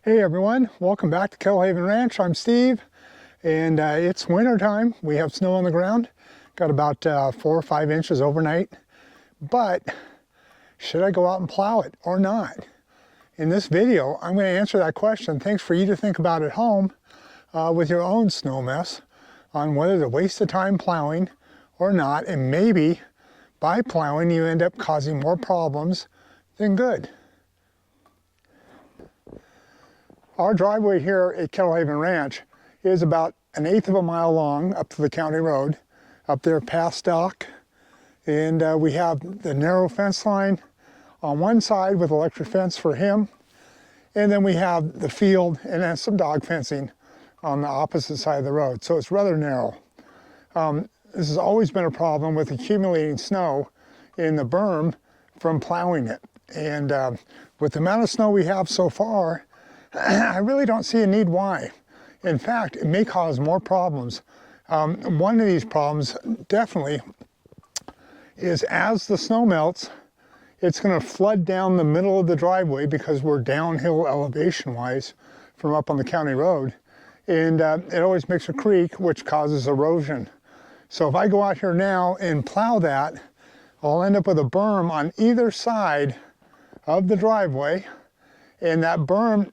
Hey everyone, welcome back to Kettle Ranch. I'm Steve, and it's winter time. We have snow on the ground. Got about 4 or 5 inches overnight. But should I go out and plow it or not? In this video, I'm going to answer that question. Things for you to think about at home with your own snow mess on whether to waste the time plowing or not, and maybe by plowing you end up causing more problems than good. Our driveway here at Kettle Ranch is about 1/8 of a mile long up to the county road, up there past dock. And we have the narrow fence line on one side with electric fence for him. And then we have the field and then some dog fencing on the opposite side of the road. So it's rather narrow. This has always been a problem with accumulating snow in the berm from plowing it. And with the amount of snow we have so far, I really don't see a need why. In fact, it may cause more problems. One of these problems definitely is as the snow melts, it's going to flood down the middle of the driveway because we're downhill elevation-wise from up on the county road. And it always makes a creek, which causes erosion. So if I go out here now and plow that, I'll end up with a berm on either side of the driveway. And that berm,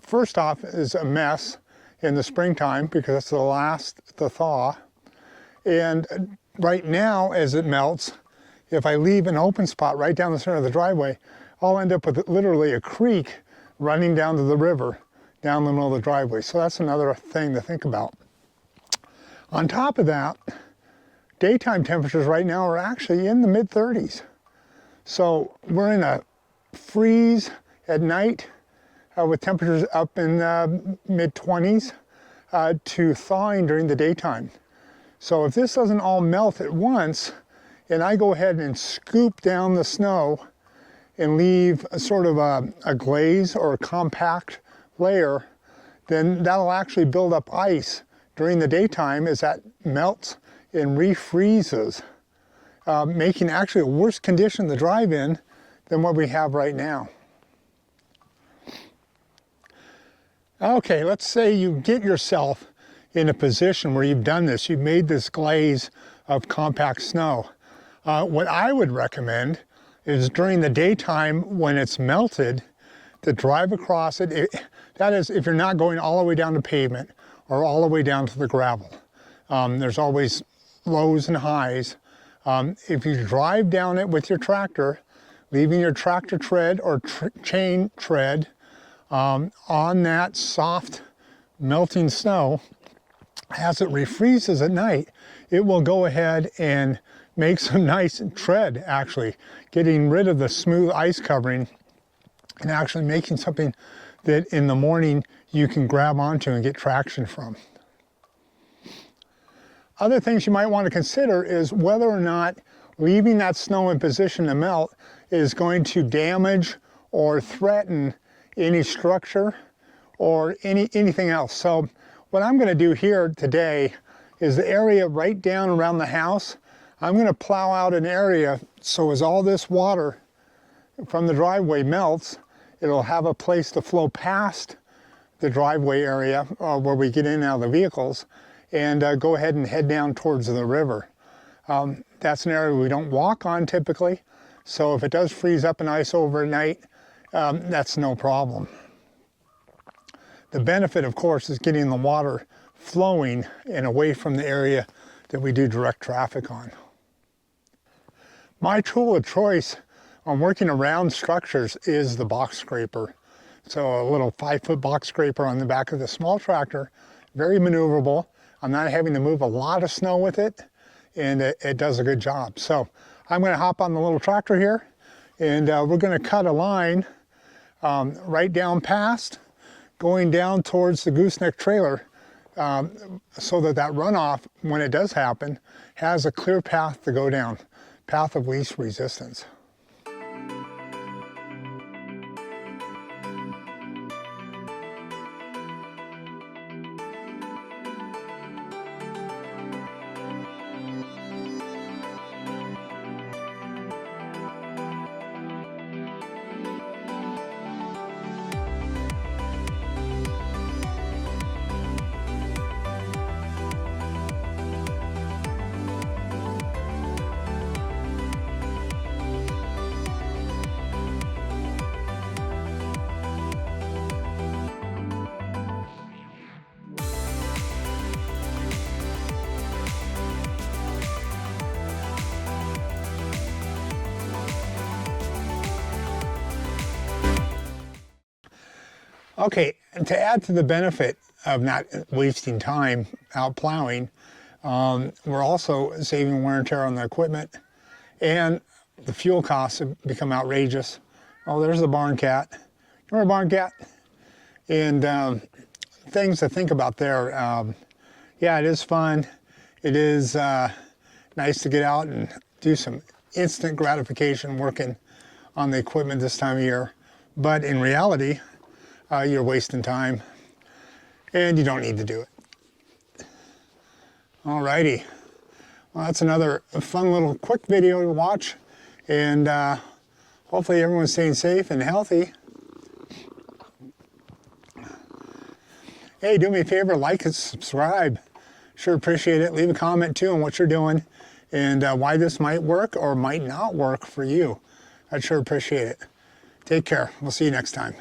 first off, is a mess in the springtime because it's the last to thaw. And right now, as it melts, if I leave an open spot right down the center of the driveway, I'll end up with literally a creek running down to the river, down the middle of the driveway. So that's another thing to think about. On top of that, daytime temperatures right now are actually in the mid-30s. So we're in a freeze at night, with temperatures up in the mid-20s to thawing during the daytime. So if this doesn't all melt at once, and I go ahead and scoop down the snow and leave a sort of a glaze or a compact layer, then that'll actually build up ice during the daytime as that melts and refreezes, making actually a worse condition to drive in than what we have right now. Okay, let's say you get yourself in a position where you've done this, you've made this glaze of compact snow. What I would recommend is during the daytime when it's melted to drive across it. That is, if you're not going all the way down to pavement or all the way down to the gravel. There's always lows and highs. If you drive down it with your tractor, leaving your tractor tread or chain tread on that soft melting snow, as it refreezes at night, it will go ahead and make some nice tread, actually, getting rid of the smooth ice covering and actually making something that in the morning you can grab onto and get traction from. Other things you might want to consider is whether or not leaving that snow in position to melt is going to damage or threaten any structure or anything else. So what I'm going to do here today is the area right down around the house. I'm going to plow out an area so as all this water from the driveway melts, it'll have a place to flow past the driveway area where we get in and out of the vehicles and go ahead and head down towards the river. That's an area we don't walk on typically, so if it does freeze up and ice overnight, that's no problem. The benefit, of course, is getting the water flowing and away from the area that we do direct traffic on. My tool of choice on working around structures is the box scraper. So a little 5-foot box scraper on the back of the small tractor, very maneuverable. I'm not having to move a lot of snow with it, and it does a good job. So I'm going to hop on the little tractor here, and we're going to cut a line right down past, going down towards the gooseneck trailer, so that runoff, when it does happen, has a clear path to go down, path of least resistance. Okay, and to add to the benefit of not wasting time out plowing, we're also saving wear and tear on the equipment, and the fuel costs have become outrageous. Oh, there's the barn cat. Remember barn cat? And things to think about there. Yeah, it is fun. It is nice to get out and do some instant gratification working on the equipment this time of year. But in reality, you're wasting time and you don't need to do it. Alrighty. Well, that's another fun little quick video to watch, and hopefully everyone's staying safe and healthy. Hey, do me a favor, like and subscribe. Sure appreciate it. Leave a comment too on what you're doing and why this might work or might not work for you. I'd sure appreciate it. Take care. We'll see you next time.